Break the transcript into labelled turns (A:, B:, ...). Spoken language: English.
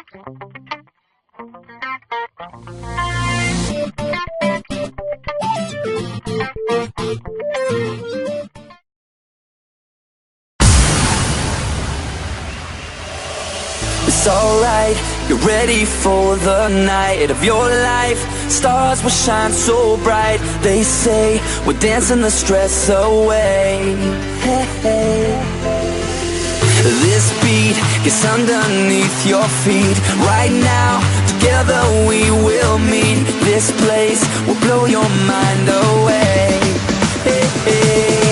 A: It's alright, you're ready for the night of your life. Stars will shine so bright. They say we're dancing the stress away. Hey, hey. This beat gets underneath your feet. Right now, together we will meet. This place will blow your mind away. Hey, hey.